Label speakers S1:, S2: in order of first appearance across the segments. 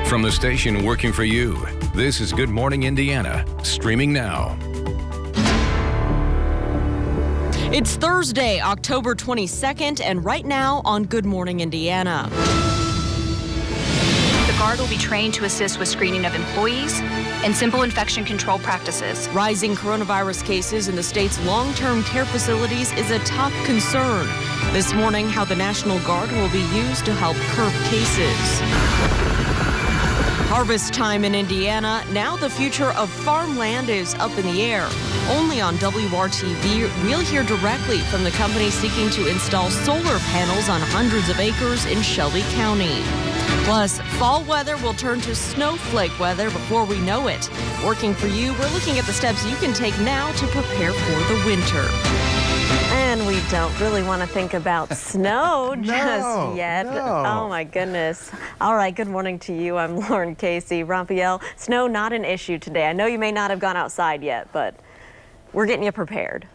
S1: From the station working for you, this is Good Morning Indiana, streaming now.
S2: It's Thursday, October 22nd, and right now on Good Morning Indiana.
S3: The Guard will be trained to assist with screening of employees and simple infection control practices.
S2: Rising coronavirus cases in the state's long-term care facilities is a top concern. This morning, how the National Guard will be used to help curb cases. Harvest time in Indiana. Now the future of farmland is up in the air. Only on WRTV, we'll hear directly from the company seeking to install solar panels on hundreds of acres in Shelby County. Plus, fall weather will turn to snowflake weather before we know it. Working for you, we're looking at the steps you can take now to prepare for the winter. And we don't really want to think about snow just yet.
S4: No.
S2: Oh, my goodness. All right, good morning to you. I'm Lauren Casey. Raphael, snow not an issue today. I know you may not have gone outside yet, but we're getting you prepared.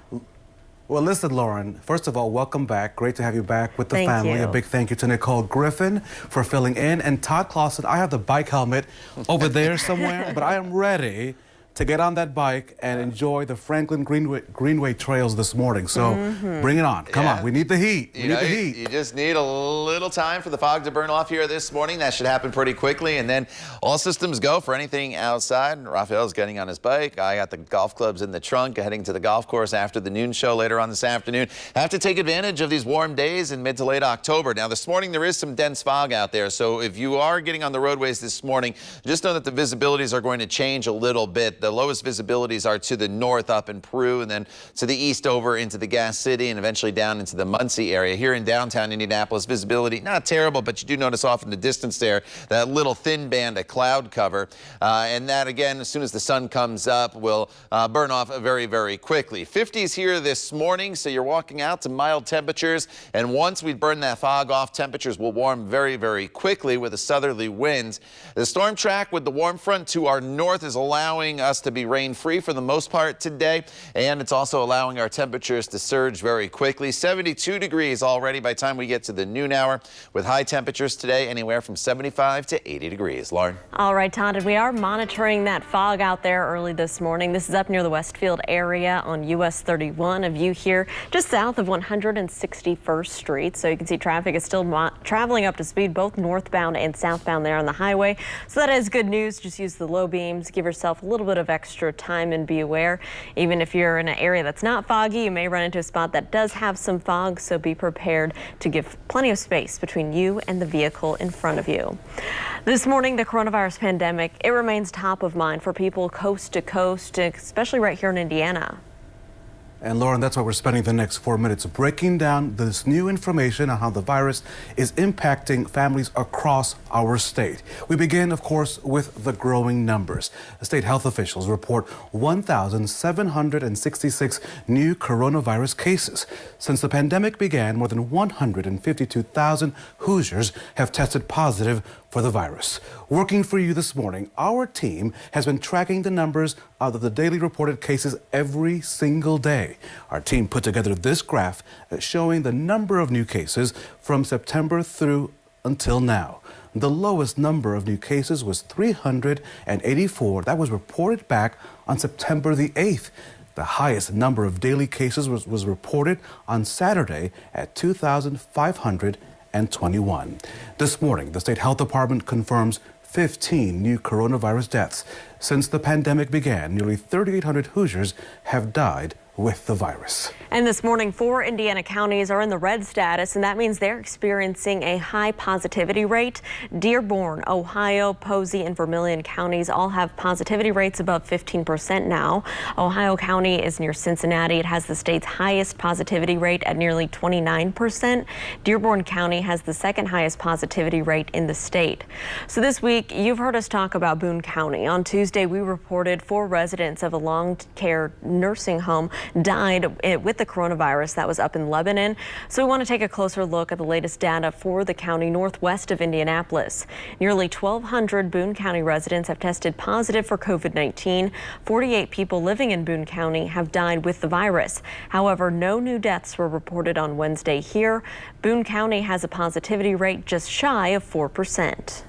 S4: Well, listen, Lauren, first of all, welcome back. Great to have you back with the
S2: Thank
S4: family.
S2: you.
S4: A big thank you to Nicole Griffin for filling in. And Todd Clausen, I have the bike helmet over there somewhere, but I am ready to get on that bike and enjoy the Franklin Greenway trails this morning. So bring it on. Come on. We need the heat. We need the heat.
S5: You just need a little time for the fog to burn off here this morning. That should happen pretty quickly. And then all systems go for anything outside. Raphael's getting on his bike. I got the golf clubs in the trunk, heading to the golf course after the noon show later on this afternoon. Have to take advantage of these warm days in mid to late October. Now, this morning there is some dense fog out there. So if you are getting on the roadways this morning, just know that the visibilities are going to change a little bit. The lowest visibilities are to the north up in Peru, and then to the east over into the Gas City, and eventually down into the Muncie area. Here in downtown Indianapolis, visibility not terrible, but you do notice off in the distance there that little thin band of cloud cover. And that, again, as soon as the sun comes up, will burn off very, very quickly. 50s here this morning, so you're walking out to mild temperatures. And once we burn that fog off, temperatures will warm very, very quickly with a southerly wind. The storm track with the warm front to our north is allowing us to be rain-free for the most part today, and it's also allowing our temperatures to surge very quickly. 72 degrees already by the time we get to the noon hour, with high temperatures today anywhere from 75 to 80 degrees. Lauren?
S2: All right, Todd, and we are monitoring that fog out there early this morning. This is up near the Westfield area on US 31, a view here just south of 161st Street. So you can see traffic is still traveling up to speed, both northbound and southbound there on the highway. So that is good news. Just use the low beams, give yourself a little bit of extra time, and be aware. Even if you're in an area that's not foggy, you may run into a spot that does have some fog, so be prepared to give plenty of space between you and the vehicle in front of you. This morning, the coronavirus pandemic, it remains top of mind for people coast to coast, especially right here in Indiana.
S4: And Lauren, that's why we're spending the next 4 minutes breaking down this new information on how the virus is impacting families across our state. We begin, of course, with the growing numbers. State health officials report 1,766 new coronavirus cases. Since the pandemic began, more than 152,000 Hoosiers have tested positive for the virus. Working for you this morning, our team has been tracking the numbers of the daily reported cases every single day. Our team put together this graph showing the number of new cases from September through until now. The lowest number of new cases was 384. That was reported back on September the 8th. The highest number of daily cases was reported on Saturday at 2,521. This morning, the State Health Department confirms 15 new coronavirus deaths. Since the pandemic began, nearly 3,800 Hoosiers have died with the virus.
S2: And this morning, 4 Indiana counties are in the red status, and that means they're experiencing a high positivity rate. Dearborn, Ohio, Posey, and Vermilion counties all have positivity rates above 15% now. Ohio County is near Cincinnati. It has the state's highest positivity rate at nearly 29%. Dearborn County has the second highest positivity rate in the state. So this week, you've heard us talk about Boone County. On Tuesday, we reported 4 residents of a long-care nursing home died with the coronavirus that was up in Lebanon. So we want to take a closer look at the latest data for the county northwest of Indianapolis. Nearly 1,200 Boone County residents have tested positive for COVID-19. 48 people living in Boone County have died with the virus. However, no new deaths were reported on Wednesday here. Boone County has a positivity rate just shy of 4%.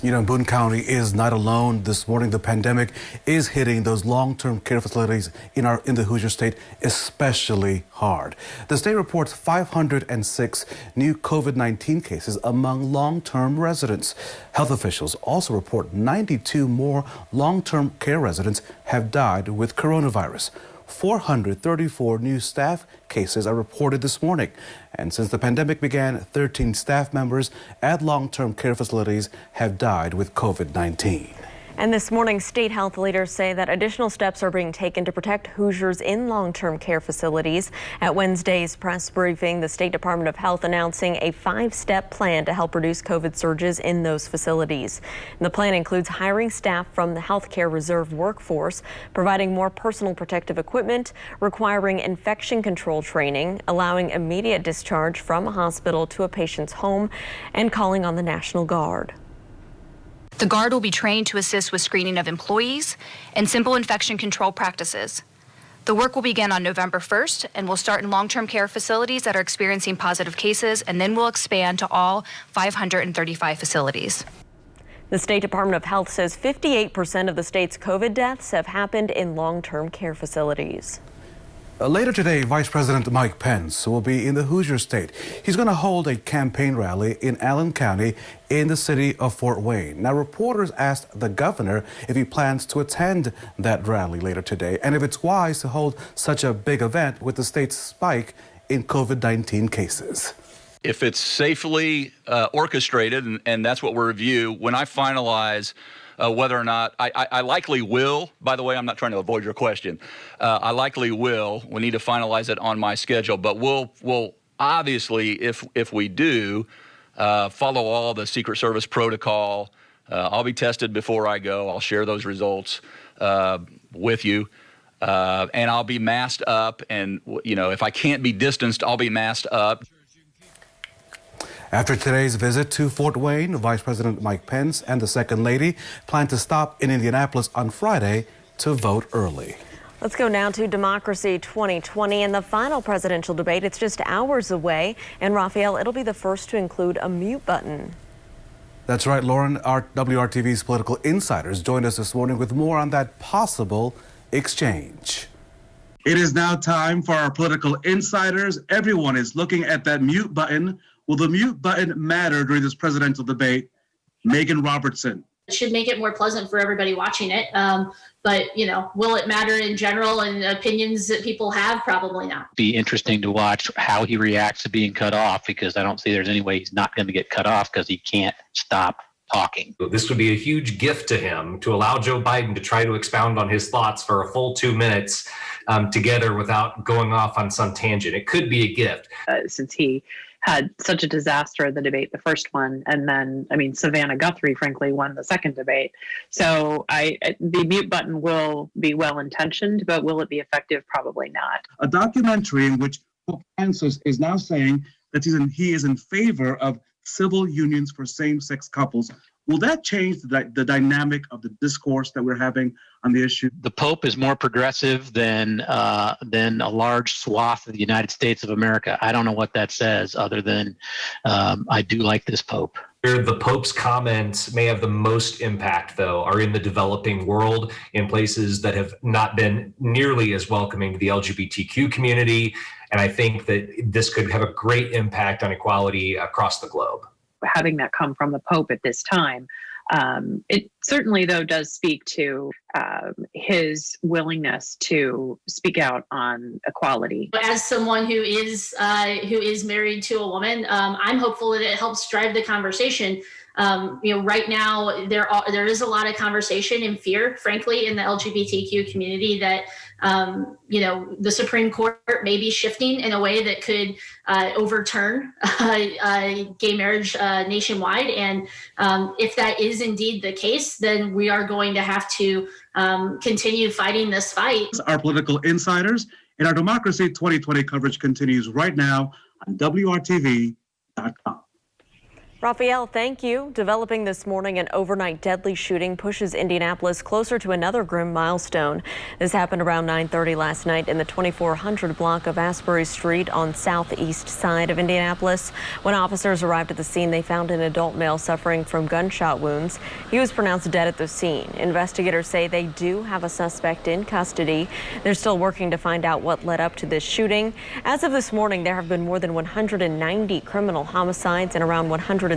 S4: You know, Boone County is not alone. This morning, the pandemic is hitting those long-term care facilities in the Hoosier State especially hard. The state reports 506 new COVID-19 cases among long-term residents. Health officials also report 92 more long-term care residents have died with coronavirus. 434 new staff cases are reported this morning. And since the pandemic began, 13 staff members at long-term care facilities have died with COVID-19.
S2: And this morning, state health leaders say that additional steps are being taken to protect Hoosiers in long-term care facilities. At Wednesday's press briefing, the State Department of Health announcing a 5-step plan to help reduce COVID surges in those facilities. And the plan includes hiring staff from the healthcare reserve workforce, providing more personal protective equipment, requiring infection control training, allowing immediate discharge from a hospital to a patient's home, and calling on the National Guard.
S3: The Guard will be trained to assist with screening of employees and simple infection control practices. The work will begin on November 1st and will start in long-term care facilities that are experiencing positive cases, and then will expand to all 535 facilities.
S2: The State Department of Health says 58% of the state's COVID deaths have happened in long-term care facilities.
S4: Later today, Vice President Mike Pence will be in the Hoosier State. He's going to hold a campaign rally in Allen County in the city of Fort Wayne. Now, reporters asked the governor if he plans to attend that rally later today and if it's wise to hold such a big event with the state's spike in COVID-19 cases.
S6: If it's safely orchestrated, and that's what we'll review, when I finalize whether or not I likely will. By the way, I'm not trying to avoid your question. I likely will. We need to finalize it on my schedule, but we'll obviously, if we do, follow all the Secret Service protocol. I'll be tested before I go. I'll share those results with you, and I'll be masked up. And if I can't be distanced, I'll be masked up.
S4: After today's visit to Fort Wayne, Vice President Mike Pence and the Second Lady plan to stop in Indianapolis on Friday to vote early.
S2: Let's go now to Democracy 2020 and the final presidential debate. It's just hours away. And Raphael, it'll be the first to include a mute button.
S4: That's right, Lauren. Our WRTV's political insiders joined us this morning with more on that possible exchange.
S7: It is now time for our political insiders. Everyone is looking at that mute button. Will the mute button matter during this presidential debate? Megan Robertson.
S8: It should make it more pleasant for everybody watching it. But, will it matter in general and opinions that people have? Probably not.
S9: Be interesting to watch how he reacts to being cut off, because I don't see there's any way he's not going to get cut off because he can't stop talking.
S10: This would be a huge gift to him to allow Joe Biden to try to expound on his thoughts for a full 2 minutes together without going off on some tangent. It could be a gift.
S11: Since he had such a disaster in the debate, the first one, and then, Savannah Guthrie, frankly, won the second debate. So the mute button will be well-intentioned, but will it be effective? Probably not.
S7: A documentary in which Pope Francis is now saying that he is in favor of civil unions for same-sex couples. Will that change the dynamic of the discourse that we're having on the issue?
S9: The Pope is more progressive than a large swath of the United States of America. I don't know what that says, other than I do like this Pope.
S10: Where the Pope's comments may have the most impact, though, are in the developing world, in places that have not been nearly as welcoming to the LGBTQ community. And I think that this could have a great impact on equality across the globe.
S11: Having that come from the Pope at this time, it certainly, though, does speak to his willingness to speak out on equality.
S8: As someone who is married to a woman, I'm hopeful that it helps drive the conversation. Right now there is a lot of conversation and fear, frankly, in the LGBTQ community that the Supreme Court may be shifting in a way that could overturn gay marriage nationwide. And if that is indeed the case, then we are going to have to continue fighting this fight.
S7: Our political insiders and our Democracy 2020 coverage continues right now on WRTV.com.
S2: Raphael, thank you. Developing this morning, an overnight deadly shooting pushes Indianapolis closer to another grim milestone. This happened around 9:30 last night in the 2400 block of Asbury Street on southeast side of Indianapolis. When officers arrived at the scene, they found an adult male suffering from gunshot wounds. He was pronounced dead at the scene. Investigators say they do have a suspect in custody. They're still working to find out what led up to this shooting. As of this morning, there have been more than 190 criminal homicides, and around 160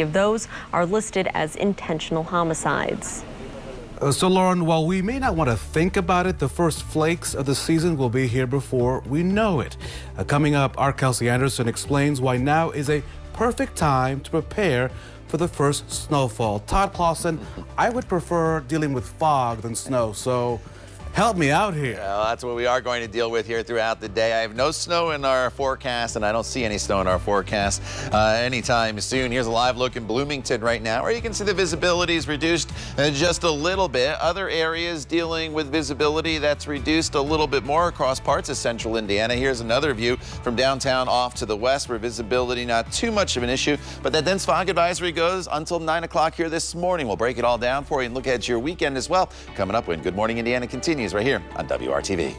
S2: of those are listed as intentional homicides.
S4: So, Lauren, while we may not want to think about it, the first flakes of the season will be here before we know it. Coming up, our Kelsey Anderson explains why now is a perfect time to prepare for the first snowfall. Todd Clausen, I would prefer dealing with fog than snow, so help me out here.
S5: Well, that's what we are going to deal with here throughout the day. I have no snow in our forecast, and I don't see any snow in our forecast anytime soon. Here's a live look in Bloomington right now, where you can see the visibility is reduced just a little bit. Other areas dealing with visibility that's reduced a little bit more across parts of central Indiana. Here's another view from downtown off to the west, where visibility not too much of an issue, but that dense fog advisory goes until 9 o'clock here this morning. We'll break it all down for you and look at your weekend as well. Coming up when Good Morning Indiana continues right here on WRTV.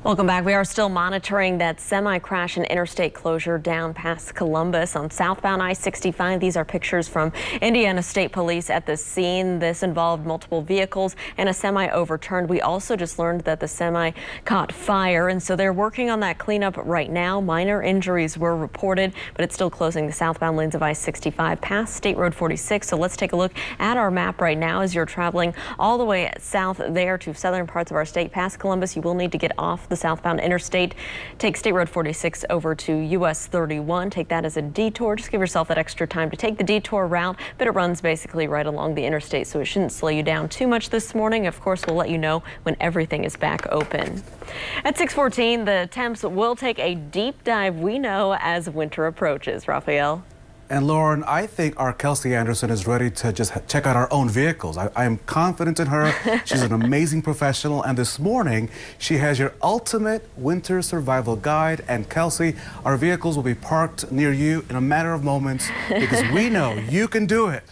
S2: Welcome back. We are still monitoring that semi-crash and interstate closure down past Columbus on southbound I-65. These are pictures from Indiana State Police at the scene. This involved multiple vehicles and a semi overturned. We also just learned that the semi caught fire, and so they're working on that cleanup right now. Minor injuries were reported, but it's still closing the southbound lanes of I-65 past State Road 46. So let's take a look at our map right now. As you're traveling all the way south there to southern parts of our state past Columbus, you will need to get off the southbound interstate. Take State Road 46 over to US 31. Take that as a detour. Just give yourself that extra time to take the detour route, but it runs basically right along the interstate, so it shouldn't slow you down too much this morning. Of course, we'll let you know when everything is back open. At 6:14, the temps will take a deep dive, we know, as winter approaches. Raphael.
S4: And Lauren, I think our Kelsey Anderson is ready to just check out our own vehicles. I am confident in her. She's an amazing professional. And this morning, she has your ultimate winter survival guide. And Kelsey, our vehicles will be parked near you in a matter of moments because we know you can do it.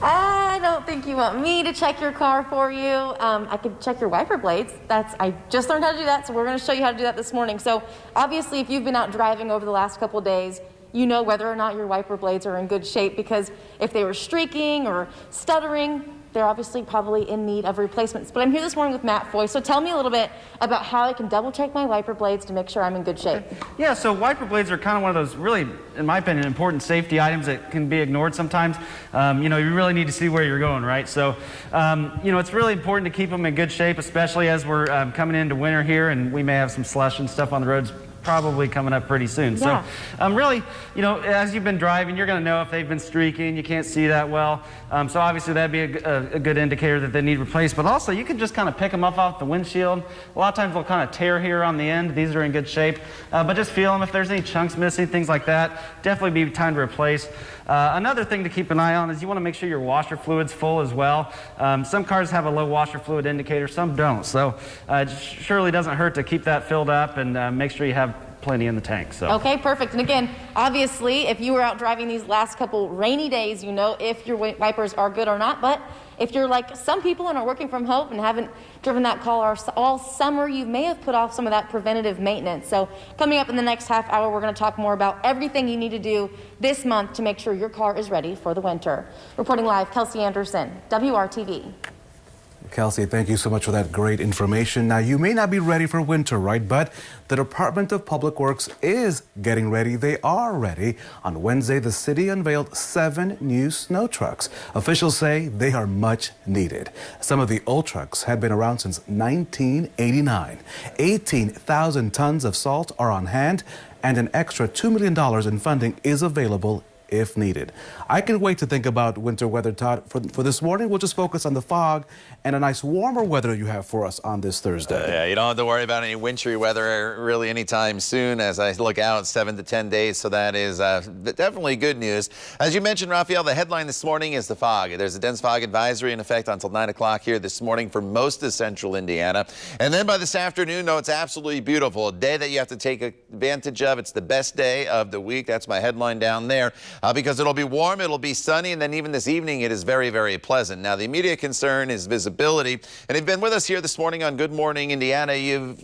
S12: I don't think you want me to check your car for you. I could check your wiper blades. I just learned how to do that, so we're going to show you how to do that this morning. So obviously, if you've been out driving over the last couple of days, you know whether or not your wiper blades are in good shape, because if they were streaking or stuttering, they're obviously probably in need of replacements. But I'm here this morning with Matt Foy, so tell me a little bit about how I can double check my wiper blades to make sure I'm in good shape.
S13: Yeah, so wiper blades are kind of one of those really, in my opinion, important safety items that can be ignored sometimes. You know, you really need to see where you're going, right? So, you know, it's really important to keep them in good shape, especially as we're coming into winter here, and we may have some slush and stuff on the roads probably coming up pretty soon.
S12: Yeah.
S13: So really, you know, as you've been driving, you're going to know if they've been streaking. You can't see that well. So obviously that'd be a good indicator that they need replaced. But also you can just kind of pick them up off the windshield. A lot of times they'll kind of tear here on the end. These are in good shape. But just feel them. If there's any chunks missing, things like that, definitely be time to replace. Another thing to keep an eye on is you want to make sure your washer fluid's full as well. Some cars have a low washer fluid indicator, some don't. So it surely doesn't hurt to keep that filled up and make sure you have plenty in the tank. So.
S12: Okay, perfect. And again, obviously, if you were out driving these last couple rainy days, you know if your wipers are good or not. But if you're like some people and are working from home and haven't driven that car all summer, you may have put off some of that preventative maintenance. So coming up in the next half hour, we're going to talk more about everything you need to do this month to make sure your car is ready for the winter. Reporting live, Kelsey Anderson, WRTV.
S4: Kelsey, thank you so much for that great information. Now, you may not be ready for winter, right? But the Department of Public Works is getting ready. They are ready. On Wednesday, the city unveiled 7 new snow trucks. Officials say they are much needed. Some of the old trucks have been around since 1989. 18,000 tons of salt are on hand, and an extra $2 million in funding is available if needed. I can wait to think about winter weather, Todd. For this morning, we'll just focus on the fog and a nice warmer weather you have for us on this Thursday.
S5: Yeah, you don't have to worry about any wintry weather really anytime soon as I look out 7 to 10 days. So that is definitely good news. As you mentioned, Raphael, the headline this morning is the fog. There's a dense fog advisory in effect until 9 o'clock here this morning for most of central Indiana. And then by this afternoon, no, it's absolutely beautiful. A day that you have to take advantage of. It's the best day of the week. That's my headline down there because it'll be warm, it'll be sunny, and then even this evening it is very, very pleasant. Now, the immediate concern is visibility. And if you've been with us here this morning on Good Morning Indiana,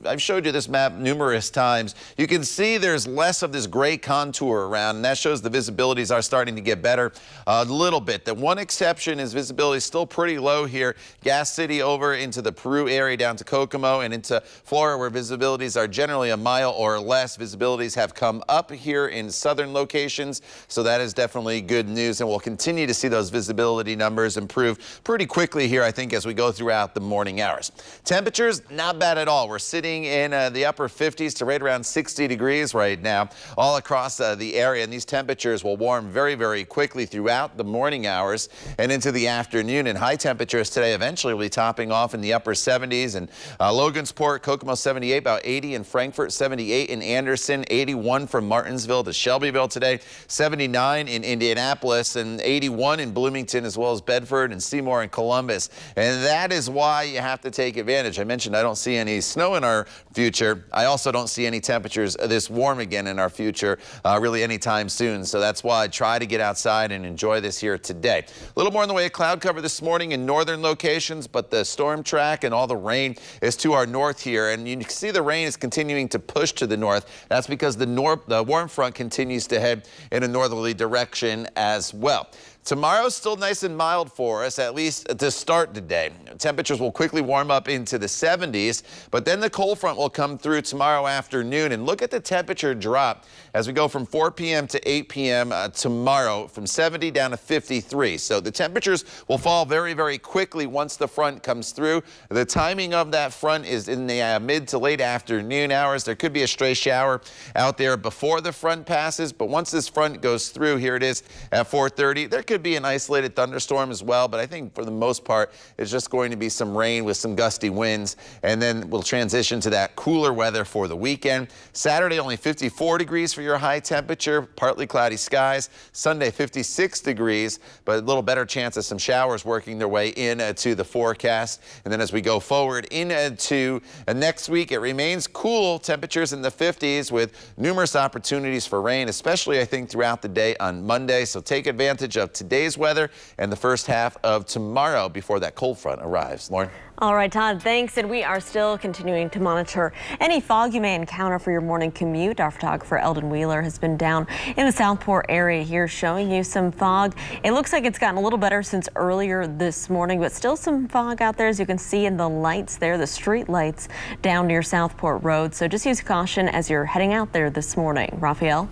S5: I've showed you this map numerous times. You can see there's less of this gray contour around, and that shows the visibilities are starting to get better a little bit. The one exception is visibility is still pretty low here. Gas City over into the Peru area down to Kokomo and into Flora, where visibilities are generally a mile or less. Visibilities have come up here in southern locations, so that is definitely good news, and we'll continue to see those visibility numbers improve pretty quickly here, I think, as we go throughout the morning hours. Temperatures, not bad at all. We're sitting in the upper 50s to right around 60 degrees right now all across the area, and these temperatures will warm very, very quickly throughout the morning hours and into the afternoon, and high temperatures today eventually will be topping off in the upper 70s, and Logansport, Kokomo 78, about 80 in Frankfort, 78 in Anderson, 81 from Martinsville to Shelbyville today, 79 in Indianapolis, and 81 in Bloomington, as well as Bedford and Seymour and Columbus. And that is why you have to take advantage. I mentioned I don't see any snow in our future. I also don't see any temperatures this warm again in our future really anytime soon. So that's why I try to get outside and enjoy this here today. A little more in the way of cloud cover this morning in northern locations, but the storm track and all the rain is to our north here. And you can see the rain is continuing to push to the north. That's because the warm front continues to head in a northerly direction as well. Tomorrow's still nice and mild for us, at least to start today. Temperatures will quickly warm up into the 70s, but then the cold front will come through tomorrow afternoon. And look at the temperature drop as we go from 4 p.m. to 8 p.m. Tomorrow, from 70 down to 53. So the temperatures will fall very, very quickly once the front comes through. The timing of that front is in the mid to late afternoon hours. There could be a stray shower out there before the front passes, but once this front goes through, here it is at 4:30, there could be an isolated thunderstorm as well, but I think for the most part it's just going to be some rain with some gusty winds, and then we'll transition to that cooler weather for the weekend. Saturday, only 54 degrees for your high temperature, partly cloudy skies. Sunday, 56 degrees, but a little better chance of some showers working their way into the forecast. And then as we go forward into next week, it remains cool, temperatures in the 50s with numerous opportunities for rain, especially I think throughout the day on Monday. So take advantage of today's weather and the first half of tomorrow before that cold front arrives. Lauren?
S2: All right, Todd, thanks. And we are still continuing to monitor any fog you may encounter for your morning commute. Our photographer Eldon Wheeler has been down in the Southport area here showing you some fog. It looks like it's gotten a little better since earlier this morning, but still some fog out there, as you can see in the lights there, the street lights down near Southport Road. So just use caution as you're heading out there this morning. Raphael?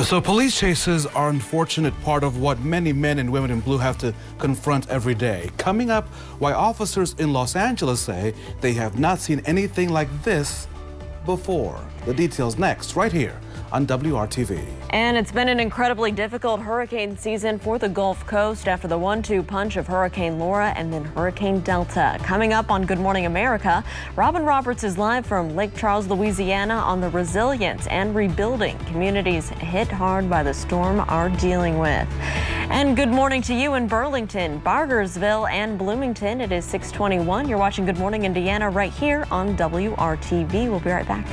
S4: So police chases are an unfortunate part of what many men and women in blue have to confront every day. Coming up, why officers in Los Angeles say they have not seen anything like this before. The details next, right here on WRTV.
S2: And it's been an incredibly difficult hurricane season for the Gulf Coast after the 1-2 punch of Hurricane Laura and then Hurricane Delta. Coming up on Good Morning America, Robin Roberts is live from Lake Charles, Louisiana on the resilience and rebuilding communities hit hard by the storm are dealing with. And good morning to you in Burlington, Bargersville, and Bloomington. It is 6:21. You're watching Good Morning Indiana right here on WRTV. We'll be right back.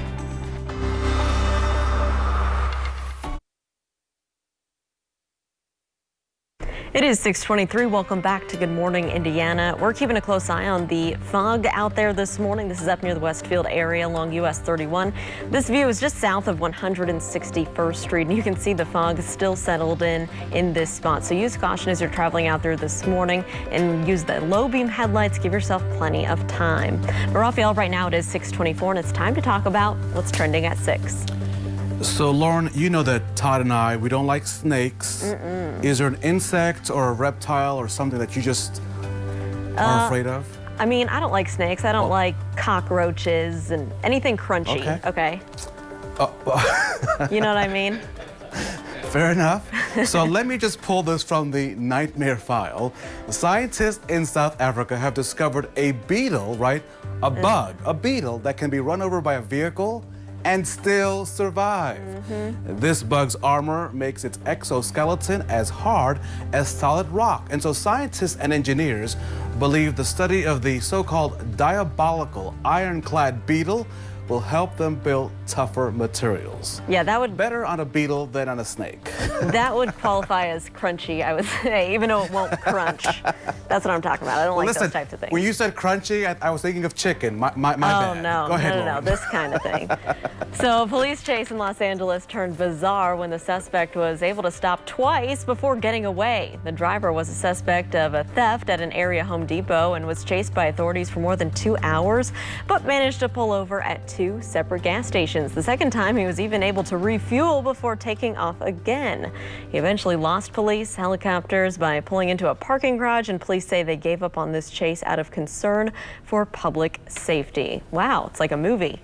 S2: It is 6:23. Welcome back to Good Morning Indiana. We're keeping a close eye on the fog out there this morning. This is up near the Westfield area along US 31. This view is just south of 161st Street, and you can see the fog is still settled in this spot. So use caution as you're traveling out there this morning and use the low beam headlights. Give yourself plenty of time. But Raphael, right now it is 6:24, and it's time to talk about what's trending at 6.
S4: So, Lauren, you know that Todd and I, we don't like snakes. Is there an insect or a reptile or something that you just are afraid of?
S2: I mean, I don't like snakes. I don't like cockroaches and anything crunchy, okay? You know what I mean?
S4: Fair enough. So let me just pull this from the nightmare file. Scientists in South Africa have discovered a beetle, right? A bug, a beetle that can be run over by a vehicle and still survive. This bug's armor makes its exoskeleton as hard as solid rock. And so scientists and engineers believe the study of the so-called diabolical ironclad beetle will help them build tougher materials.
S2: Yeah, that would...
S4: Better on a beetle than on a snake.
S2: That would qualify as crunchy, I would say, even though it won't crunch. That's what I'm talking about. I don't like those types of things.
S4: When you said crunchy, I was thinking of chicken. My bad.
S2: No,
S4: Go ahead,
S2: no, this kind of thing. So, a police chase in Los Angeles turned bizarre when the suspect was able to stop twice before getting away. The driver was a suspect of a theft at an area Home Depot and was chased by authorities for more than 2 hours, but managed to pull over at 2 separate gas stations. The second time, he was even able to refuel before taking off again. He eventually lost police helicopters by pulling into a parking garage, and police say they gave up on this chase out of concern for public safety. Wow, it's like a movie.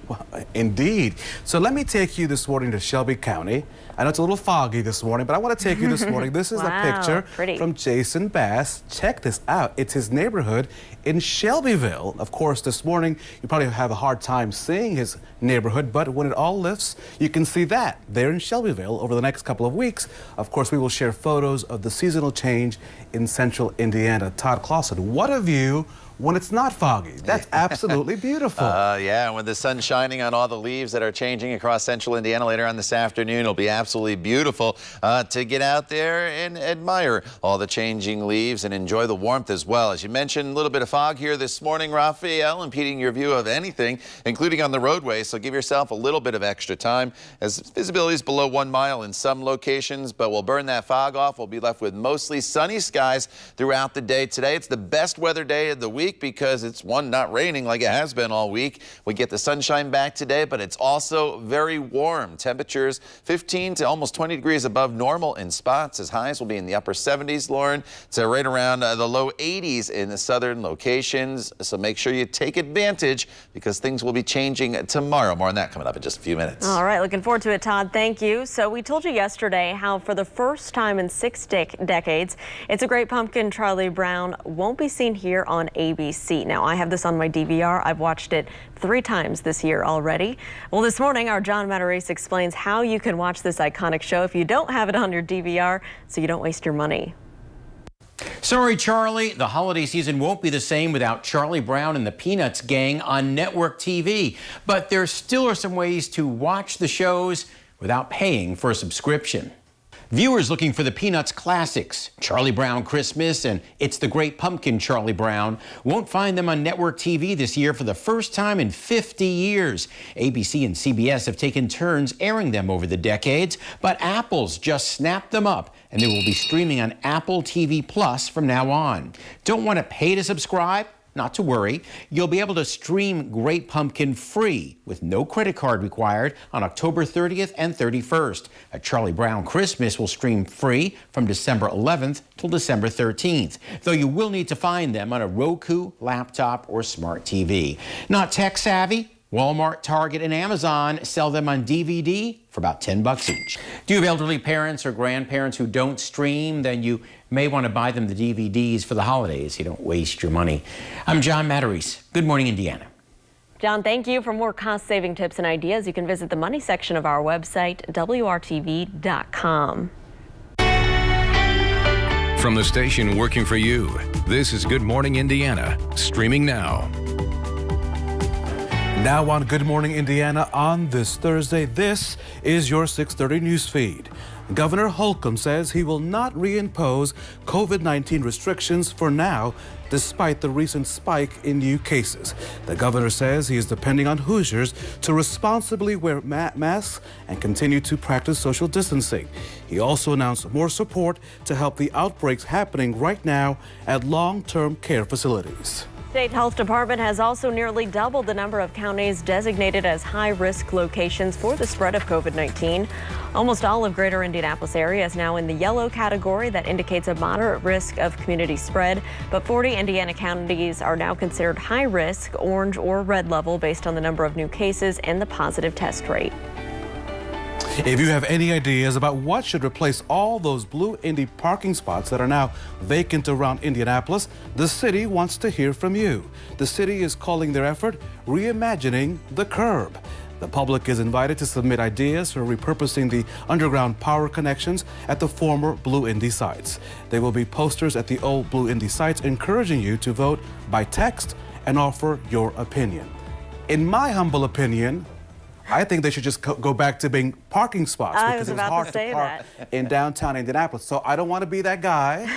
S4: Well, indeed. So let me take you this morning to Shelby County. I know it's a little foggy this morning, but I want to take you this morning. This is a picture from Jason Bass. Check this out. It's his neighborhood in Shelbyville. Of course, this morning, you probably have a hard time seeing his neighborhood, but when it all lifts, you can see that there in Shelbyville over the next couple of weeks. Of course, we will share photos of the seasonal change in central Indiana. Todd Clausen, what a view when it's not foggy. That's absolutely beautiful.
S5: Yeah, when the sun's shining on all the leaves that are changing across central Indiana later on this afternoon, it'll be absolutely beautiful to get out there and admire all the changing leaves and enjoy the warmth as well. As you mentioned, a little bit of fog here this morning, Raphael, impeding your view of anything, including on the roadway, so give yourself a little bit of extra time as visibility is below 1 mile in some locations, but we'll burn that fog off. We'll be left with mostly sunny skies throughout the day today. It's the best weather day of the week because it's not raining like it has been all week. We get the sunshine back today, but it's also very warm. Temperatures 15 to almost 20 degrees above normal in spots. As highs will be in the upper 70s, Lauren, to right around the low 80s in the southern locations. So make sure you take advantage because things will be changing tomorrow. More on that coming up in just a few minutes.
S2: All right, looking forward to it, Todd. Thank you. So we told you yesterday how for the first time in 6 decades, It's a Great Pumpkin Charlie Brown won't be seen here on ABC. Now, I have this on my DVR. I've watched it 3 times this year already. Well, this morning, our John Matarese explains how you can watch this iconic show if you don't have it on your DVR, so you don't waste your money.
S14: Sorry, Charlie, the holiday season won't be the same without Charlie Brown and the Peanuts gang on network TV. But there still are some ways to watch the shows without paying for a subscription. Viewers looking for the Peanuts classics, Charlie Brown Christmas and It's the Great Pumpkin Charlie Brown, won't find them on network TV this year for the first time in 50 years. ABC and CBS have taken turns airing them over the decades, but Apple's just snapped them up and they will be streaming on Apple TV Plus from now on. Don't want to pay to subscribe? Not to worry, you'll be able to stream Great Pumpkin free with no credit card required on October 30th and 31st. A Charlie Brown Christmas will stream free from December 11th till December 13th, though you will need to find them on a Roku, laptop, or smart TV. Not tech savvy? Walmart, Target, and Amazon sell them on DVD for about $10 each. Do you have elderly parents or grandparents who don't stream? Then you may want to buy them the DVDs for the holidays. You don't waste your money. I'm John Matarese. Good morning, Indiana.
S2: John, thank you. For more cost-saving tips and ideas, you can visit the money section of our website, WRTV.com.
S1: From the station working for you, this is Good Morning Indiana, streaming now.
S4: Now on Good Morning Indiana on this Thursday, this is your 6:30 news feed. Governor Holcomb says he will not reimpose COVID-19 restrictions for now, despite the recent spike in new cases. The governor says he is depending on Hoosiers to responsibly wear masks and continue to practice social distancing. He also announced more support to help the outbreaks happening right now at long-term care facilities.
S2: State Health Department has also nearly doubled the number of counties designated as high-risk locations for the spread of COVID-19. Almost all of greater Indianapolis area is now in the yellow category that indicates a moderate risk of community spread, but 40 Indiana counties are now considered high risk, orange or red level based on the number of new cases and the positive test rate.
S4: If you have any ideas about what should replace all those blue Indy parking spots that are now vacant around Indianapolis, the city wants to hear from you. The city is calling their effort Reimagining the Curb. The public is invited to submit ideas for repurposing the underground power connections at the former Blue Indy sites. There will be posters at the old Blue Indy sites encouraging you to vote by text and offer your opinion. In my humble opinion, I think they should just go back to being parking spots because it's hard to park in downtown Indianapolis. So I don't want to be that guy,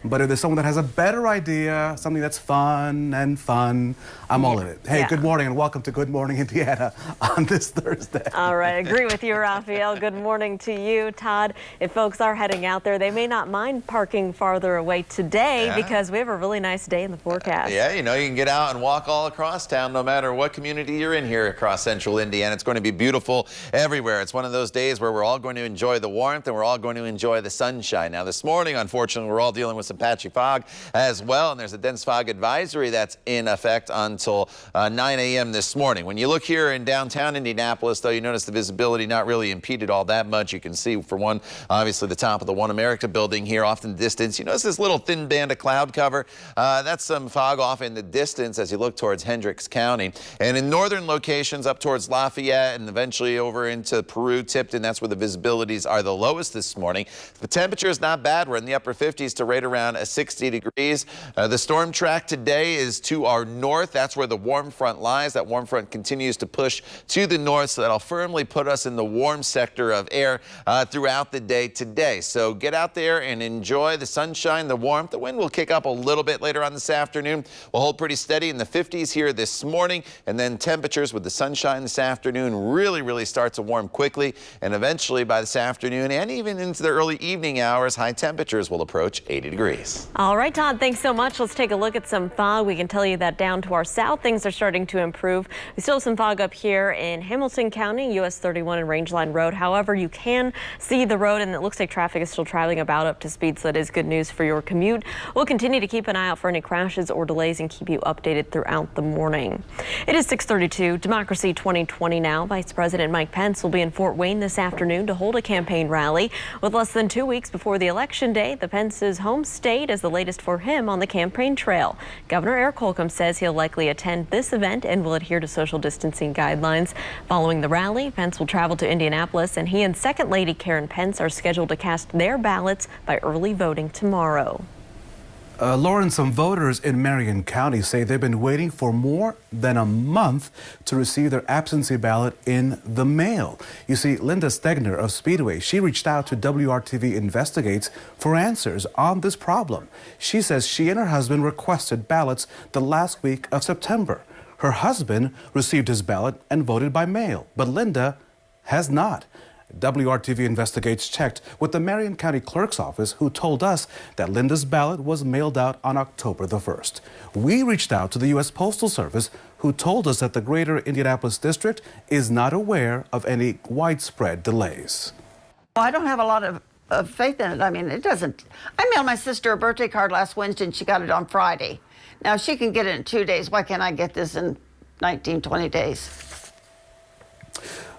S4: but if there's someone that has a better idea, something that's fun, I'm all in it. Hey, good morning and welcome to Good Morning Indiana on this Thursday.
S2: All right, agree with you, Raphael. Good morning to you, Todd. If folks are heading out there, they may not mind parking farther away today because we have a really nice day in the forecast.
S5: Yeah, you know, you can get out and walk all across town no matter what community you're in here across central Indiana. It's going to be beautiful everywhere. It's one of those days where we're all going to enjoy the warmth and we're all going to enjoy the sunshine. Now this morning, unfortunately, we're all dealing with some patchy fog as well, and there's a dense fog advisory that's in effect until 9 a.m. this morning. When you look here in downtown Indianapolis, though, you notice the visibility not really impeded all that much. You can see, for one, obviously the top of the One America building here off in the distance. You notice this little thin band of cloud cover. That's some fog off in the distance as you look towards Hendricks County. And in northern locations up towards Lafayette and eventually over into Peru, Tipton, that's where the visibilities are the lowest this morning. The temperature is not bad. We're in the upper 50s to right around 60 degrees. The storm track today is to our north. That's where the warm front lies. That warm front continues to push to the north, so that'll firmly put us in the warm sector of air throughout the day today. So get out there and enjoy the sunshine, the warmth. The wind will kick up a little bit later on this afternoon. We'll hold pretty steady in the 50s here this morning, and then temperatures with the sunshine this afternoon really start to warm quickly, and eventually by this afternoon and even into the early evening hours, high temperatures will approach 80 degrees.
S2: All right, Todd, thanks so much. Let's take a look at some fog. We can tell you that down to our south, things are starting to improve. We still have some fog up here in Hamilton County, US 31 and Rangeline Road. However, you can see the road, and it looks like traffic is still traveling about up to speed, so that is good news for your commute. We'll continue to keep an eye out for any crashes or delays and keep you updated throughout the morning. It is 6:32, Democracy 2020 now. Vice President Mike Pence will be in Fort Wayne this afternoon to hold a campaign rally. With less than 2 weeks before the election day, the Pence's home state is the latest for him on the campaign trail. Governor Eric Holcomb says he'll likely attend this event and will adhere to social distancing guidelines. Following the rally, Pence will travel to Indianapolis, and he and Second Lady Karen Pence are scheduled to cast their ballots by early voting tomorrow.
S4: Lauren, some voters in Marion County say they've been waiting for more than a month to receive their absentee ballot in the mail. You see, Linda Stegner of Speedway, she reached out to WRTV Investigates for answers on this problem. She says she and her husband requested ballots the last week of September. Her husband received his ballot and voted by mail, but Linda has not. WRTV Investigates checked with the Marion County Clerk's office, who told us that Linda's ballot was mailed out on October the 1st. We reached out to the U.S. Postal Service, who told us that the Greater Indianapolis District is not aware of any widespread delays.
S15: Well, I don't have a lot of faith in it. I mean, it doesn't. I mailed my sister a birthday card last Wednesday, and she got it on Friday. Now, she can get it in 2 days. Why can't I get this in 19, 20 days?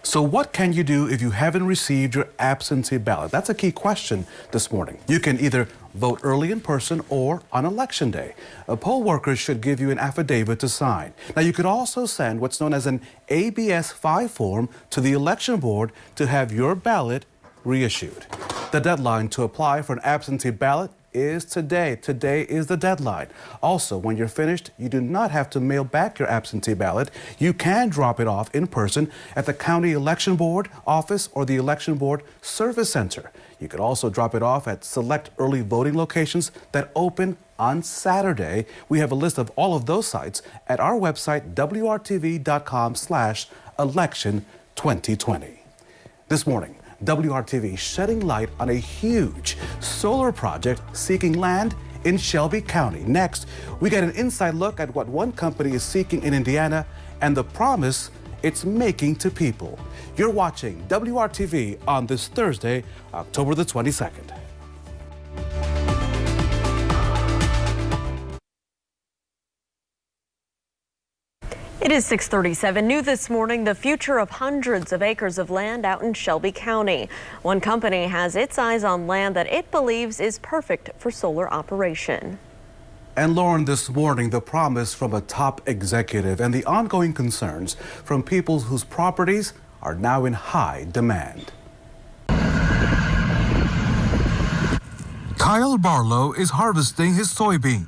S4: So what can you do if you haven't received your absentee ballot? That's a key question this morning. You can either vote early in person or on election day. Poll workers should give you an affidavit to sign. Now, you could also send what's known as an ABS-5 form to the election board to have your ballot reissued. The deadline to apply for an absentee ballot is today. Today is the deadline. Also, when you're finished, you do not have to mail back your absentee ballot. You can drop it off in person at the County Election Board office or the Election Board Service Center. You could also drop it off at select early voting locations that open on Saturday. We have a list of all of those sites at our website, WRTV.com/election2020. This morning, WRTV shedding light on a huge solar project seeking land in Shelby County. Next, we get an inside look at what one company is seeking in Indiana and the promise it's making to people. You're watching WRTV on this Thursday, October the 22nd.
S2: It is 6:37. New this morning, the future of hundreds of acres of land out in Shelby County. One company has its eyes on land that it believes is perfect for solar operation.
S4: And Lauren, this morning, the promise from a top executive and the ongoing concerns from people whose properties are now in high demand. Kyle Barlow is harvesting his soybeans.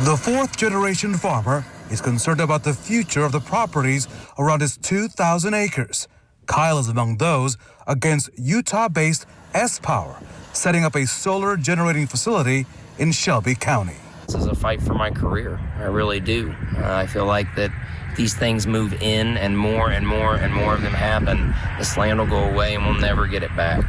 S4: The fourth-generation farmer is concerned about the future of the properties around his 2,000 acres. Kyle is among those against Utah-based S-Power, setting up a solar generating facility in Shelby County.
S16: This is a fight for my career. I really do. I feel like that these things move in and more and more and more of them happen. This land will go away and we'll never get it back.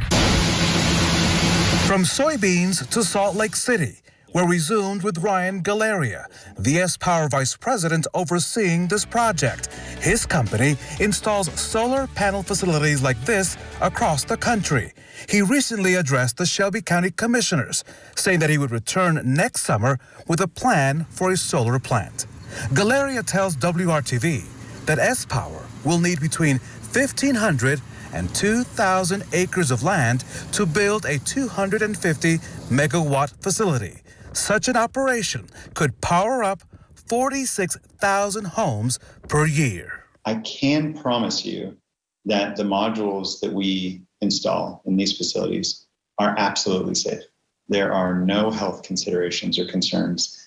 S4: From soybeans to Salt Lake City, where we zoomed with Ryan Galeria, the S-Power vice president overseeing this project. His company installs solar panel facilities like this across the country. He recently addressed the Shelby County commissioners, saying that he would return next summer with a plan for a solar plant. Galeria tells WRTV that S-Power will need between 1,500 and 2,000 acres of land to build a 250 megawatt facility. Such an operation could power up 46,000 homes per year.
S17: I can promise you that the modules that we install in these facilities are absolutely safe. There are no health considerations or concerns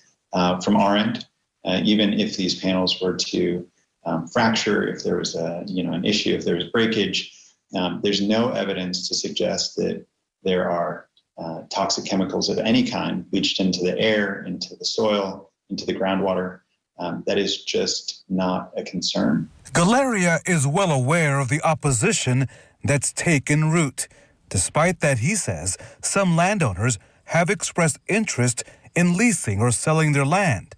S17: from our end. Even if these panels were to fracture, if there was an issue, if there was breakage, there's no evidence to suggest that there are toxic chemicals of any kind leached into the air, into the soil, into the groundwater. That is just not a concern.
S4: Galeria is well aware of the opposition that's taken root. Despite that, he says some landowners have expressed interest in leasing or selling their land.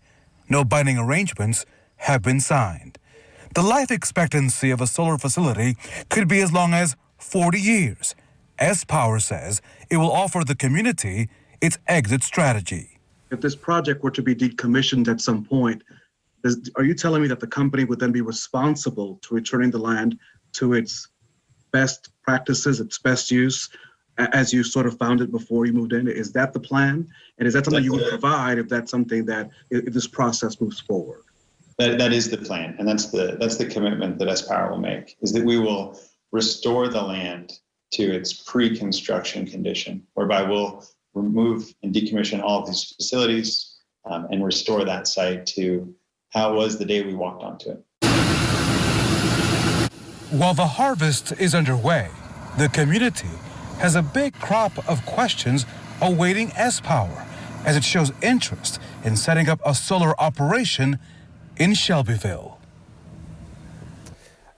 S4: No binding arrangements have been signed. The life expectancy of a solar facility could be as long as 40 years. S-Power says it will offer the community its exit strategy.
S7: If this project were to be decommissioned at some point, are you telling me that the company would then be responsible to returning the land to its best practices, its best use, as you sort of found it before you moved in? Is that the plan? And is that something you would provide if that's something that, if this process moves forward?
S17: That is the plan, and that's the commitment that S-Power will make, is that we will restore the land to its pre-construction condition, whereby we'll remove and decommission all of these facilities and restore that site to how it was the day we walked onto it.
S4: While the harvest is underway, the community has a big crop of questions awaiting S-Power as it shows interest in setting up a solar operation in Shelbyville.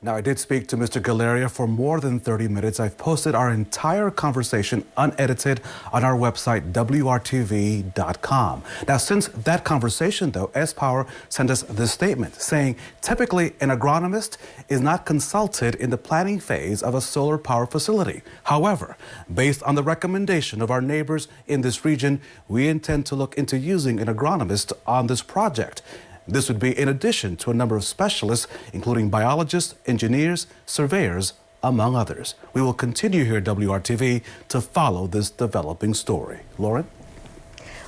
S4: Now, I did speak to Mr. Galeria for more than 30 minutes. I've posted our entire conversation unedited on our website, WRTV.com. Now, since that conversation, though, S-Power sent us this statement saying typically an agronomist is not consulted in the planning phase of a solar power facility. However, based on the recommendation of our neighbors in this region, we intend to look into using an agronomist on this project. This would be in addition to a number of specialists, including biologists, engineers, surveyors, among others. We will continue here at WRTV to follow this developing story. Lauren?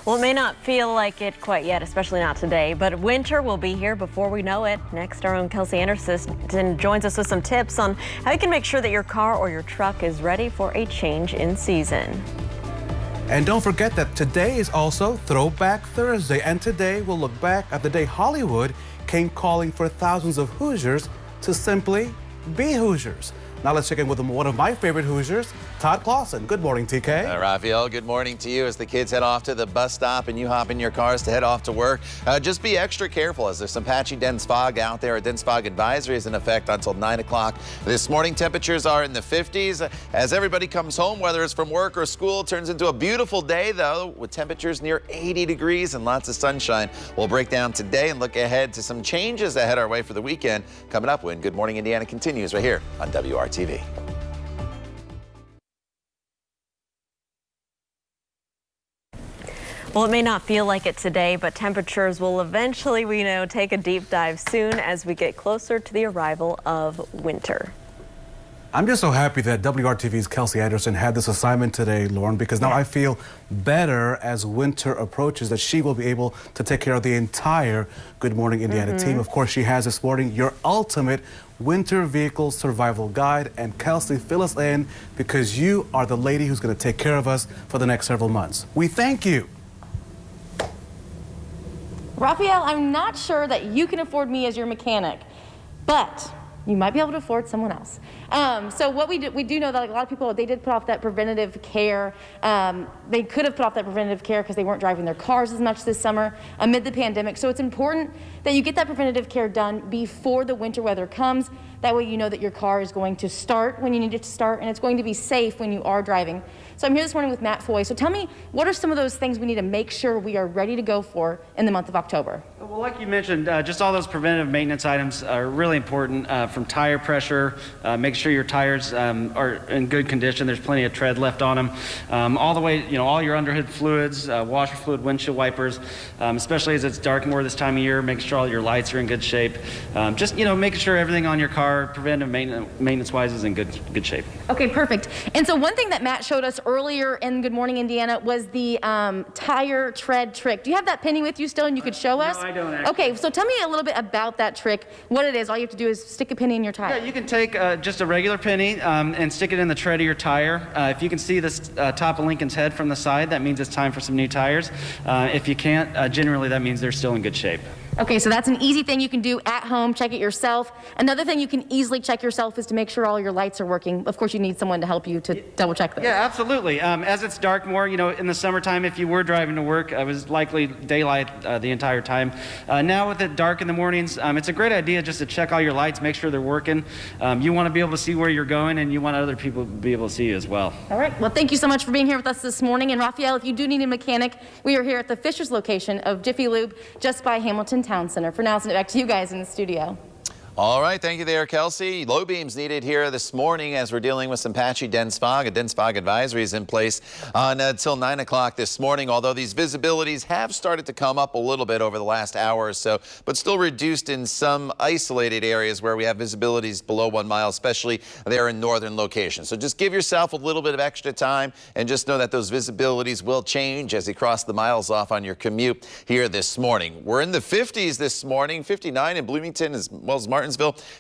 S2: Well, it may not feel like it quite yet, especially not today, but winter will be here before we know it. Next, our own Kelsey Anderson joins us with some tips on how you can make sure that your car or your truck is ready for a change in season.
S4: And don't forget that today is also Throwback Thursday, and today we'll look back at the day Hollywood came calling for thousands of Hoosiers to simply be Hoosiers. Now let's check in with one of my favorite Hoosiers, Todd Clausen. Good morning, TK.
S5: Raphael, good morning to you as the kids head off to the bus stop and you hop in your cars to head off to work. Just be extra careful as there's some patchy dense fog out there. A dense fog advisory is in effect until 9 o'clock. This morning, temperatures are in the 50s. As everybody comes home, whether it's from work or school, it turns into a beautiful day, though, with temperatures near 80 degrees and lots of sunshine. We'll break down today and look ahead to some changes that head our way for the weekend. Coming up when Good Morning Indiana continues right here on WRTV.
S2: Well, it may not feel like it today, but temperatures will eventually, we know, take a deep dive soon as we get closer to the arrival of winter.
S4: I'm just so happy that WRTV's Kelsey Anderson had this assignment today, Lauren, because now I feel better as winter approaches that she will be able to take care of the entire Good Morning Indiana team. Of course, she has this morning your ultimate winter vehicle survival guide. And Kelsey, fill us in because you are the lady who's going to take care of us for the next several months. We thank you.
S12: Raphael, I'm not sure that you can afford me as your mechanic, but you might be able to afford someone else. So what we do know that like, a lot of people, they did put off that preventative care. They could have put off that preventative care because they weren't driving their cars as much this summer amid the pandemic. So it's important that you get that preventative care done before the winter weather comes. That way you know that your car is going to start when you need it to start, and it's going to be safe when you are driving. So I'm here this morning with Matt Foy. So tell me, what are some of those things we need to make sure we are ready to go for in the month of October?
S13: Well, like you mentioned, just all those preventative maintenance items are really important, from tire pressure, make sure your tires are in good condition. There's plenty of tread left on them. All the way, all your underhood fluids, washer fluid, windshield wipers, especially as it's dark more this time of year, make sure all your lights are in good shape. Just, making sure everything on your car, preventive maintenance-wise, is in good shape. Okay, perfect.
S12: And so one thing that Matt showed us earlier in Good Morning Indiana was the tire tread trick. Do you have that penny with you still and you could show us?
S13: No, I don't actually.
S12: Okay, so tell me a little bit about that trick, what it is. All you have to do is stick a penny in your tire.
S13: Yeah, you can take just a regular penny and stick it in the tread of your tire. If you can see this top of Lincoln's head from the side, that means it's time for some new tires. If you can't, generally that means they're still in good shape.
S12: Okay, so that's an easy thing you can do at home, check it yourself. Another thing you can easily check yourself is to make sure all your lights are working. Of course, you need someone to help you to double check those.
S13: Yeah, absolutely. As it's dark more, in the summertime, if you were driving to work, it was likely daylight the entire time. Now with it dark in the mornings, it's a great idea just to check all your lights, make sure they're working. You want to be able to see where you're going, and you want other people to be able to see you as well.
S12: All right, well, thank you so much for being here with us this morning. And Raphael, if you do need a mechanic, we are here at the Fisher's location of Jiffy Lube, just by Hamilton Town Center. For now, I'll send it back to you guys in the studio.
S5: All right, thank you there, Kelsey. Low beams needed here this morning as we're dealing with some patchy dense fog. A dense fog advisory is in place until 9 o'clock this morning, although these visibilities have started to come up a little bit over the last hour or so, but still reduced in some isolated areas where we have visibilities below 1 mile, especially there in northern locations. So just give yourself a little bit of extra time and just know that those visibilities will change as you cross the miles off on your commute here this morning. We're in the 50s this morning, 59 in Bloomington as well as Martinsville,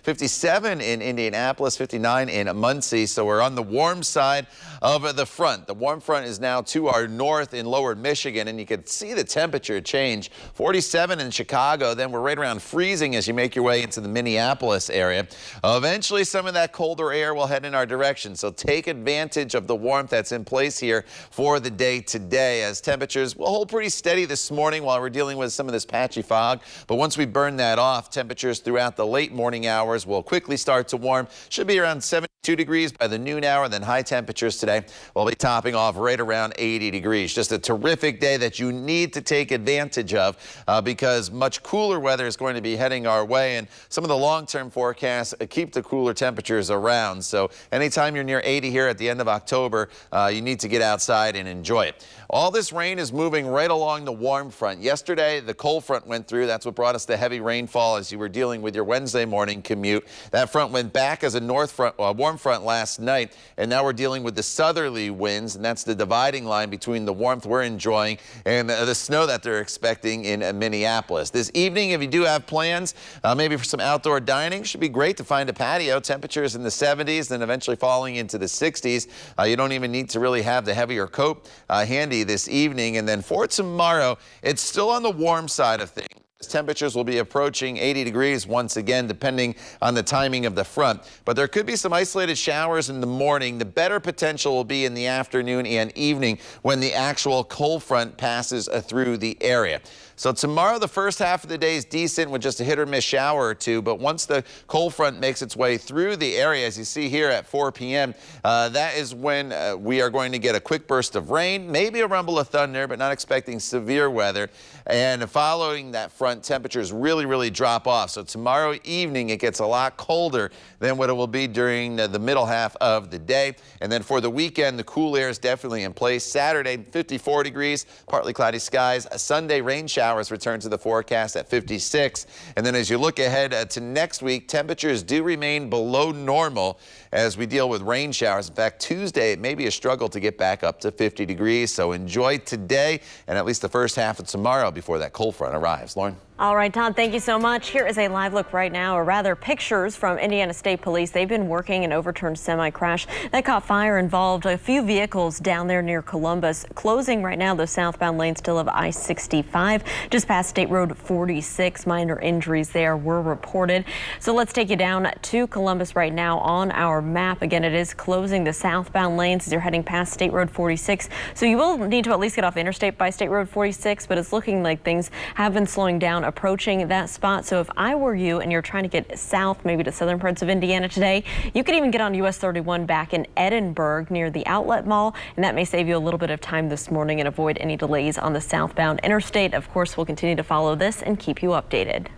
S5: 57 in Indianapolis, 59 in Muncie. So we're on the warm side of the front. The warm front is now to our north in lower Michigan, and you can see the temperature change. 47 in Chicago, then we're right around freezing as you make your way into the Minneapolis area. Eventually, some of that colder air will head in our direction, so take advantage of the warmth that's in place here for the day today, as temperatures will hold pretty steady this morning while we're dealing with some of this patchy fog. But once we burn that off, temperatures throughout the late morning hours will quickly start to warm. Should be around 72 degrees by the noon hour, then high temperatures today will be topping off right around 80 degrees. Just a terrific day that you need to take advantage of because much cooler weather is going to be heading our way, and some of the long-term forecasts keep the cooler temperatures around. So anytime you're near 80 here at the end of October, you need to get outside and enjoy it. All this rain is moving right along the warm front. Yesterday, the cold front went through. That's what brought us the heavy rainfall as you were dealing with your Wednesday morning commute. That front went back as a north front, warm front last night, and now we're dealing with the southerly winds, and that's the dividing line between the warmth we're enjoying and the snow that they're expecting in Minneapolis. This evening, if you do have plans, maybe for some outdoor dining, should be great to find a patio. Temperatures in the 70s, then eventually falling into the 60s. You don't even need to really have the heavier coat handy this evening. And then for tomorrow, it's still on the warm side of things. Temperatures will be approaching 80 degrees once again, depending on the timing of the front. But there could be some isolated showers in the morning. The better potential will be in the afternoon and evening when the actual cold front passes through the area. So tomorrow, the first half of the day is decent with just a hit or miss shower or two. But once the cold front makes its way through the area, as you see here at 4 p.m., that is when we are going to get a quick burst of rain, maybe a rumble of thunder, but not expecting severe weather. And following that front, temperatures really drop off. So tomorrow evening, it gets a lot colder than what it will be during the middle half of the day. And then for the weekend, the cool air is definitely in place. Saturday, 54 degrees, partly cloudy skies. Sunday, rain showers return to the forecast at 56. And then as you look ahead to next week, temperatures do remain below normal as we deal with rain showers. In fact, Tuesday, it may be a struggle to get back up to 50 degrees. So enjoy today and at least the first half of tomorrow before that cold front arrives. Lauren?
S2: All right, Todd, thank you so much. Here is a live look right now, or rather pictures from Indiana State Police. They've been working an overturned semi-crash that caught fire, involved a few vehicles down there near Columbus. Closing right now the southbound lane still of I-65, just past State Road 46. Minor injuries there were reported. So let's take you down to Columbus right now on our map. Again, it is closing the southbound lanes as you're heading past State Road 46. So you will need to at least get off interstate by State Road 46, but it's looking like things have been slowing down approaching that spot. So if I were you and you're trying to get south, maybe to southern parts of Indiana today, you could even get on US 31 back in Edinburgh near the Outlet Mall, and that may save you a little bit of time this morning and avoid any delays on the southbound interstate. Of course, we'll continue to follow this and keep you updated.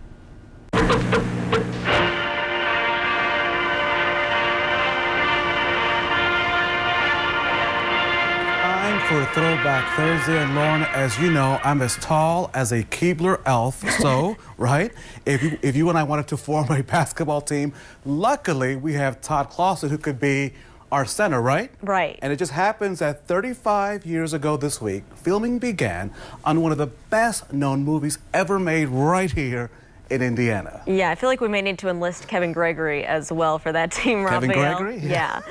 S4: For Throwback Thursday, and Lauren, as you know, I'm as tall as a Keebler elf, so, right? If you and I wanted to form a basketball team, luckily we have Todd Clausen, who could be our center, right?
S2: Right.
S4: And it just happens that 35 years ago this week, filming began on one of the best-known movies ever made right here in Indiana.
S2: Yeah, I feel like we may need to enlist Kevin Gregory as well for that team,
S4: Kevin
S2: Raphael.
S4: Gregory?
S2: Yeah.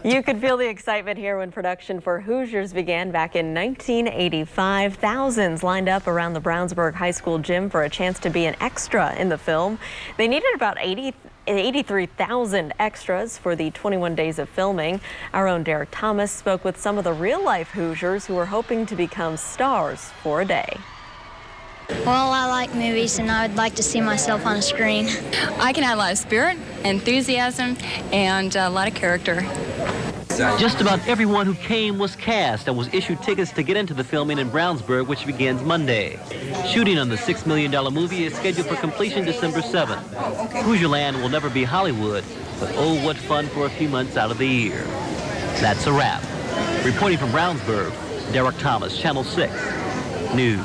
S2: You could feel the excitement here when production for Hoosiers began back in 1985. Thousands lined up around the Brownsburg High School gym for a chance to be an extra in the film. They needed about 83,000 extras for the 21 days of filming. Our own Derek Thomas spoke with some of the real-life Hoosiers who were hoping to become stars for a day.
S18: Well, I like movies and I would like to see myself on a screen.
S19: I can add a lot of spirit, enthusiasm, and a lot of character.
S20: Just about everyone who came was cast and was issued tickets to get into the filming in Brownsburg, which begins Monday. Shooting on the $6 million movie is scheduled for completion December 7th. Hoosierland will never be Hollywood, but oh, what fun for a few months out of the year. That's a wrap. Reporting from Brownsburg, Derek Thomas, Channel 6 News.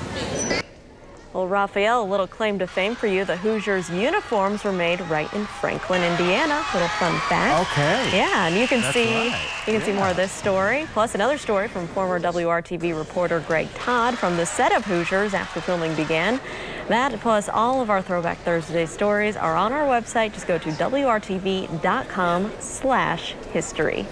S2: Well, Raphael, a little claim to fame for you. The Hoosiers uniforms were made right in Franklin, Indiana. Little fun fact.
S4: Okay.
S2: Yeah, and you can
S4: That's
S2: see
S4: right.
S2: you can see more of this story, plus another story from former WRTV reporter Greg Todd from the set of Hoosiers after filming began. That plus all of our Throwback Thursday stories are on our website. Just go to WRTV.com/history.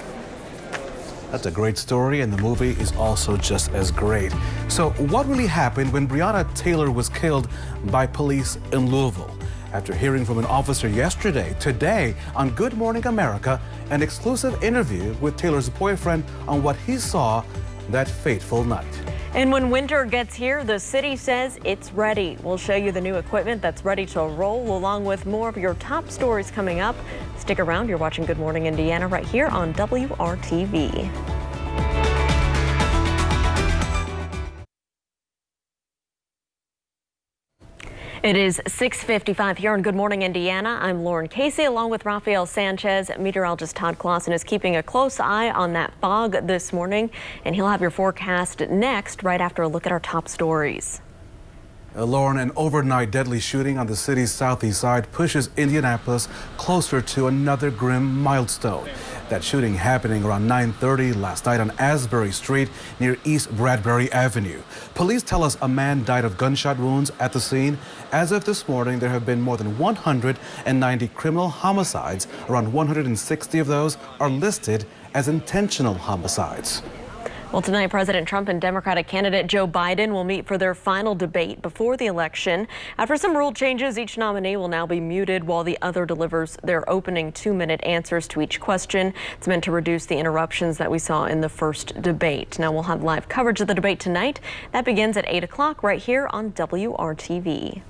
S4: That's a great story, and the movie is also just as great. So what really happened when Breonna Taylor was killed by police in Louisville? After hearing from an officer yesterday, today on Good Morning America, an exclusive interview with Taylor's boyfriend on what he saw that fateful night.
S2: And when winter gets here, the city says it's ready. We'll show you the new equipment that's ready to roll, along with more of your top stories coming up. Stick around. You're watching Good Morning Indiana right here on WRTV. It is 6:55 here on Good Morning Indiana. I'm Lauren Casey along with Raphael Sanchez. Meteorologist Todd Clausen is keeping a close eye on that fog this morning, and he'll have your forecast next right after a look at our top stories.
S4: Lauren, an overnight deadly shooting on the city's southeast side pushes Indianapolis closer to another grim milestone. That shooting happening around 9:30 last night on Asbury Street near East Bradbury Avenue. Police tell us a man died of gunshot wounds at the scene. As of this morning, there have been more than 190 criminal homicides. Around 160 of those are listed as intentional homicides.
S2: Well, tonight, President Trump and Democratic candidate Joe Biden will meet for their final debate before the election. After some rule changes, each nominee will now be muted while the other delivers their opening 2-minute answers to each question. It's meant to reduce the interruptions that we saw in the first debate. Now, we'll have live coverage of the debate tonight. That begins at 8 o'clock right here on WRTV.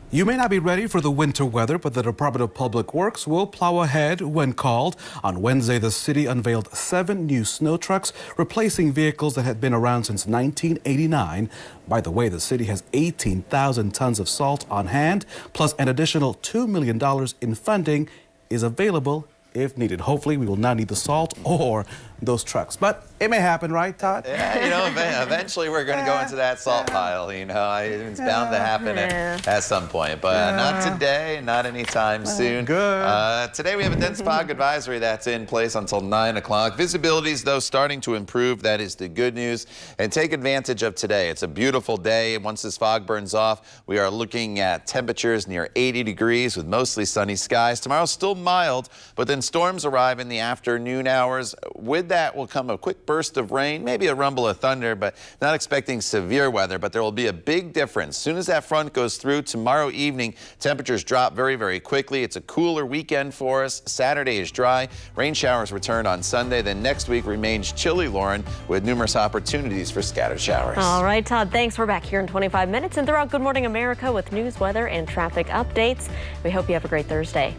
S4: You may not be ready for the winter weather, but the Department of Public Works will plow ahead when called. On Wednesday, the city unveiled 7 new snow trucks, replacing vehicles that had been around since 1989. By the way, the city has 18,000 tons of salt on hand, plus an additional $2 million in funding is available if needed. Hopefully, we will not need the salt or those trucks, but it may happen, right, Todd?
S5: Yeah, you know, eventually we're going to go into that salt pile. You know, it's bound to happen at some point, but not today, not anytime soon.
S4: Good.
S5: Today we have a dense fog advisory that's in place until 9 o'clock. Visibility's though starting to improve. That is the good news, and take advantage of today. It's a beautiful day. Once this fog burns off, we are looking at temperatures near 80 degrees with mostly sunny skies. Tomorrow's still mild, but then storms arrive in the afternoon hours. With that will come a quick burst of rain, maybe a rumble of thunder, but not expecting severe weather. But there will be a big difference. As soon as that front goes through tomorrow evening, temperatures drop very, very quickly. It's a cooler weekend for us. Saturday is dry. Rain showers return on Sunday. Then next week remains chilly, Lauren, with numerous opportunities for scattered showers.
S2: All right, Todd, thanks. We're back here in 25 minutes and throughout Good Morning America with news, weather, and traffic updates. We hope you have a great Thursday.